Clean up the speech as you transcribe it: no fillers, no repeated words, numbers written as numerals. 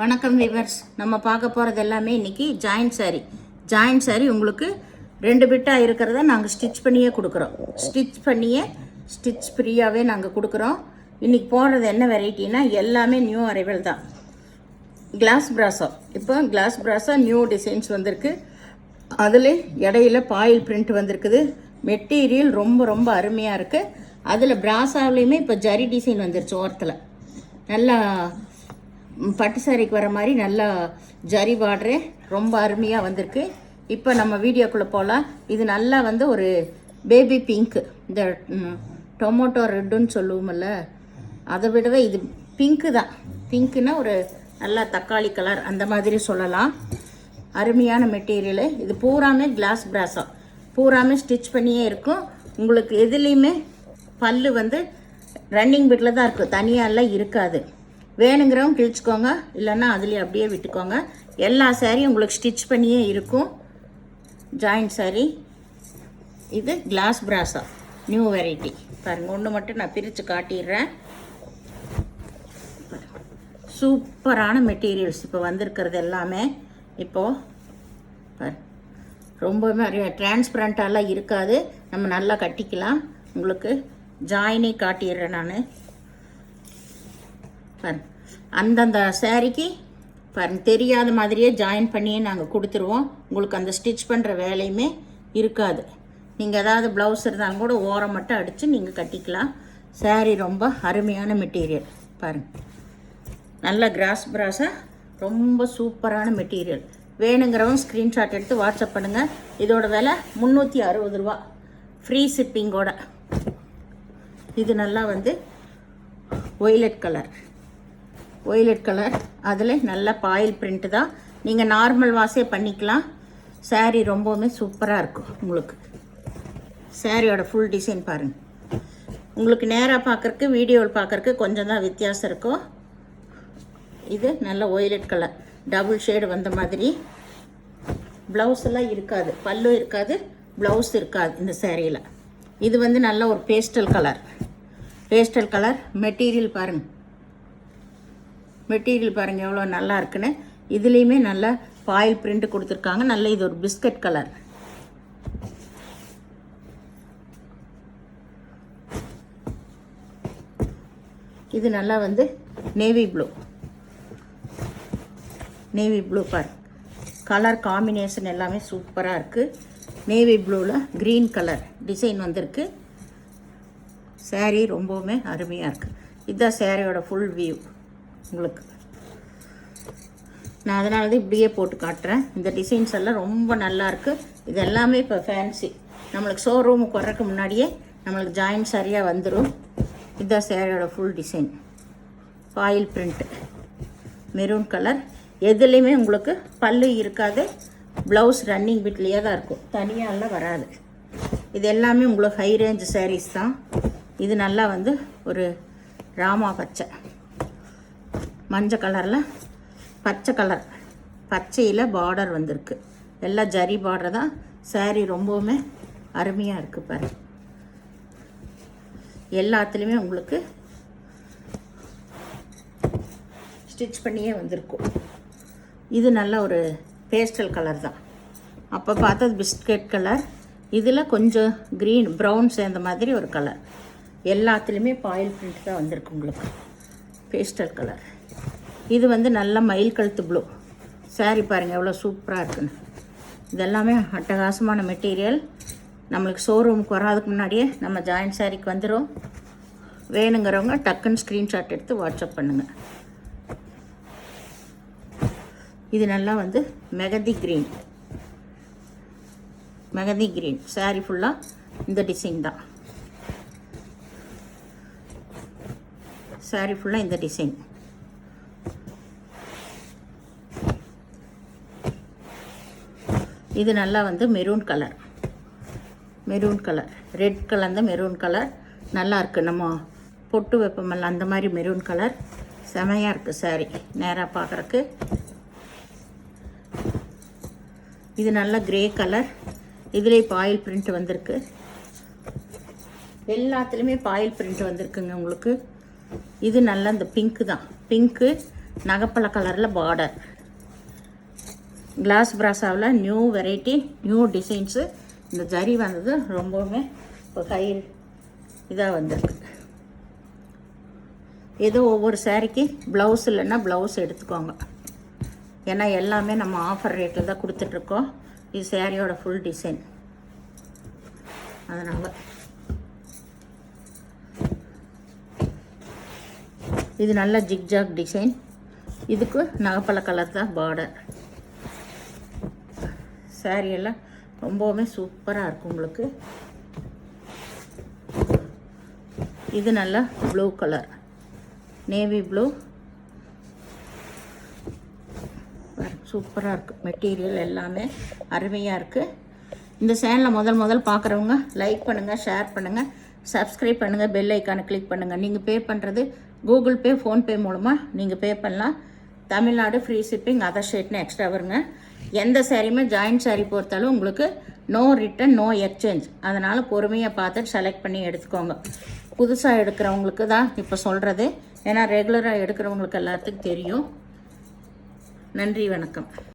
வணக்கம் வீவர்ஸ். நம்ம பார்க்க போகிறது எல்லாமே இன்றைக்கி ஜாயிண்ட் சாரீ உங்களுக்கு 2 பிட்டாக இருக்கிறத நாங்கள் ஸ்டிச் பண்ணியே கொடுக்குறோம். ஸ்டிச் ஃப்ரீயாகவே நாங்கள் கொடுக்குறோம். இன்றைக்கி போடுறது என்ன வெரைட்டினா எல்லாமே நியூ அரைவல் தான். கிளாஸ் பிராஸோ, இப்போ கிளாஸ் பிராஸோ நியூ டிசைன்ஸ் வந்திருக்கு. அதில் இடையில பாயில் பிரிண்ட் வந்திருக்குது. மெட்டீரியல் ரொம்ப ரொம்ப அருமையாக இருக்குது. அதில் பிராஸாவிலையுமே இப்போ ஜரி டிசைன் வந்துருச்சு. ஓரத்தில் நல்லா பட்டு சாரிக்கு வர மாதிரி நல்லா ஜரி பார்டரு ரொம்ப அருமையாக வந்திருக்கு. இப்போ நம்ம வீடியோக்குள்ளே போகலாம். இது நல்லா ஒரு பேபி பிங்க்கு, இந்த டொமேட்டோ ரெட்டுன்னு சொல்லுவோம்ல, அதை விடவே இது பிங்க்கு தான். பிங்க்குன்னா ஒரு நல்லா தக்காளி கலர் அந்த மாதிரி சொல்லலாம். அருமையான மெட்டீரியலு. இது பூராமே கிளாஸ் பிராஸா, பூராமே ஸ்டிச் பண்ணியே இருக்கும். உங்களுக்கு எதுலேயுமே பல்லு ரன்னிங் பிட்டில் தான் இருக்கும், தனியாலாம் இருக்காது. வேணுங்கிறவங்க கிழிச்சிக்கோங்க, இல்லைன்னா அதுலேயே அப்படியே விட்டுக்கோங்க. எல்லா சாரியும் உங்களுக்கு ஸ்டிச் பண்ணியே இருக்கும். ஜாயிண்ட் சாரீ. இது கிளாஸ் பிராஸா நியூ வெரைட்டி. பாருங்கள், ஒன்று மட்டும் நான் பிரித்து காட்டிடுறேன். சூப்பரான மெட்டீரியல்ஸ் இப்போ வந்திருக்கிறது எல்லாமே. இப்போது ரொம்பவே டிரான்ஸ்பரண்ட்டாலாம் இருக்காது, நம்ம நல்லா கட்டிக்கலாம். உங்களுக்கு ஜாயினே காட்டிடுறேன் நான். அந்தந்த சாரிக்கு தெரியாத மாதிரியே ஜாயின் பண்ணியே நாங்கள் கொடுத்துருவோம். உங்களுக்கு அந்த ஸ்டிச் பண்ணுற வேலையுமே இருக்காது. நீங்கள் ஏதாவது ப்ளவுஸ் இருந்தாலும் கூட ஓரம் மட்டும் அடித்து நீங்கள் கட்டிக்கலாம். சாரீ ரொம்ப அருமையான மெட்டீரியல். பாருங்கள், நல்ல கிளாஸ் பிராஸாக ரொம்ப சூப்பரான மெட்டீரியல். வேணுங்கிறவங்க ஸ்க்ரீன்ஷாட் எடுத்து வாட்ஸ்அப் பண்ணுங்கள். இதோட விலை 360 ரூபா, ஃப்ரீ ஷிப்பிங்கோட. இது நல்லா ஒய்லட் கலர், அதில் நல்ல பாயில் பிரிண்ட்டு தான். நீங்கள் நார்மல் வாஷே பண்ணிக்கலாம். சாரீ ரொம்பவுமே சூப்பராக இருக்கும். உங்களுக்கு சாரியோட ஃபுல் டிசைன் பாருங்கள். உங்களுக்கு நேராக பார்க்குறக்கு வீடியோவில் பார்க்குறக்கு கொஞ்சம் தான் வித்தியாசம் இருக்கும். இது நல்ல ஒய்லட் கலர், டபுள் ஷேடு வந்த மாதிரி. ப்ளவுஸ் எல்லாம் இருக்காது, பல்லு இருக்காது, ப்ளவுஸ் இருக்காது இந்த சாரியில். இது நல்ல ஒரு பேஸ்டல் கலர். மெட்டீரியல் பாருங்கள் எவ்வளோ நல்லா இருக்குன்னு. இதுலேயுமே நல்லா பாயில் பிரிண்ட் கொடுத்துருக்காங்க. நல்ல இது ஒரு பிஸ்கட் கலர். இது நல்லா நேவி ப்ளூ பாருங்க. கலர் காம்பினேஷன் எல்லாமே சூப்பராக இருக்குது. நேவி ப்ளூவில் க்ரீன் கலர் டிசைன் வந்திருக்கு. சாரீ ரொம்பவுமே அருமையாக இருக்குது. இதுதான் சாரியோட ஃபுல் வியூ. உங்களுக்கு நான் அதனால தான் இப்படியே போட்டு காட்டுறேன். இந்த டிசைன்ஸ் எல்லாம் ரொம்ப நல்லாயிருக்கு. இது எல்லாமே இப்போ ஃபேன்சி. நம்மளுக்கு ஷோரூமுக்கு வர்றதுக்கு முன்னாடியே நம்மளுக்கு ஜாயின் சரியாக வந்துடும். இதுதான் சாரியோட full design. Boil print, maroon colour. எதுலேயுமே உங்களுக்கு பல்லு இருக்காது, ப்ளவுஸ் ரன்னிங் பிட்லேயே தான் இருக்கும், தனியாலாம் வராது. இது எல்லாமே உங்களுக்கு ஹை ரேஞ்ச் சாரீஸ் தான். இது நல்லா ஒரு ராமா பச்சை, மஞ்சள் கலரில் பச்சையில் பார்டர் வந்திருக்கு. எல்லாம் ஜரி பார்டர் தான். சாரீ ரொம்பவுமே அருமையாக இருக்குது பாருங்கள். எல்லாத்துலேயுமே உங்களுக்கு ஸ்டிச் பண்ணியே வந்திருக்கும். இது நல்ல ஒரு பேஸ்டல் கலர் தான். அப்போ பார்த்தது பிஸ்கட் கலர். இதில் கொஞ்சம் க்ரீன் ப்ரௌன் சேர்ந்த மாதிரி ஒரு கலர். எல்லாத்துலேயுமே பாயில் பிரிண்ட் தான் வந்திருக்கு உங்களுக்கு. Pastel colour. இது நல்ல மயில் கழுத்து ப்ளூ. சாரீ பாருங்கள் எவ்வளோ சூப்பராக இருக்குன்னு. இதெல்லாமே அட்டகாசமான மெட்டீரியல். நம்மளுக்கு ஷோரூமுக்கு வராதுக்கு முன்னாடியே நம்ம ஜாயிண்ட் சாரீக்கு வந்துடும். வேணுங்கிறவங்க டக்குன்னு ஸ்க்ரீன்ஷாட் எடுத்து வாட்ஸ்அப் பண்ணுங்கள். இது நல்லா மெகந்தி க்ரீன் சாரீ ஃபுல்லாக இந்த டிசைன் தான். சாரீ ஃபுல்லாக இந்த டிசைன். இது நல்லா மெரூன் கலர், ரெட் கலர் தான் மெரூன் கலர். நல்லா இருக்குது. நம்ம பொட்டு வைப்போமல்ல அந்த மாதிரி மெரூன் கலர். செமையாக இருக்குது சாரீ நேராக பார்க்குறக்கு. இது நல்ல கிரே கலர். இதுலேயே பாயில் பிரிண்ட் வந்திருக்கு. எல்லாத்துலேயுமே பாயில் பிரிண்ட் வந்திருக்குங்க உங்களுக்கு. இது நல்ல இந்த பிங்க்கு தான். பிங்க்கு நகப்பழ கலரில் பார்டர். கிளாஸ் பிராஸாவில் நியூ வெரைட்டி, நியூ டிசைன்ஸு. இந்த ஜரி வந்தது ரொம்பவுமே இப்போ ஹை இதாக வந்திருக்கு. ஏதோ ஒவ்வொரு சாரீக்கு ப்ளவுஸ் இல்லைன்னா ப்ளவுஸ் எடுத்துக்கோங்க. ஏன்னா எல்லாமே நம்ம ஆஃபர் ரேட்டில் தான் கொடுத்துட்ருக்கோம். இது சாரியோட ஃபுல் டிசைன். அதனால் இது நல்ல ஜிக்ஜாக் டிசைன். இதுக்கு நகப்பழ கலர் தான் பார்டர். சாரியெல்லாம் ரொம்பவுமே சூப்பராக இருக்கும் உங்களுக்கு. இது நல்லா ப்ளூ கலர், நேவி ப்ளூ, சூப்பராக இருக்குது. மெட்டீரியல் எல்லாமே அருமையாக இருக்குது. இந்த சேனலை முதல் பார்க்குறவங்க லைக் பண்ணுங்கள், ஷேர் பண்ணுங்கள், சப்ஸ்கிரைப் பண்ணுங்கள், பெல் ஐக்கானை கிளிக் பண்ணுங்கள். நீங்கள் பே பண்ணுறது கூகுள் பே, ஃபோன்பே மூலமாக நீங்கள் பே பண்ணலாம். தமிழ்நாடு ஃப்ரீ ஷிப்பிங், அதர் ஸ்டேட்னு எக்ஸ்ட்ரா வருங்க. எந்த சாரியுமே ஜாயின்ட் சாரி பொறுத்தாலும் உங்களுக்கு நோ ரிட்டன், நோ எக்ஸ்சேஞ்ச். அதனால் பொறுமையாக பார்த்துட்டு செலக்ட் பண்ணி எடுத்துக்கோங்க. புதுசாக எடுக்கிறவங்களுக்கு தான் இப்போ சொல்கிறது. ஏன்னா ரெகுலராக எடுக்கிறவங்களுக்கு எல்லாத்துக்கும் தெரியும். நன்றி, வணக்கம்.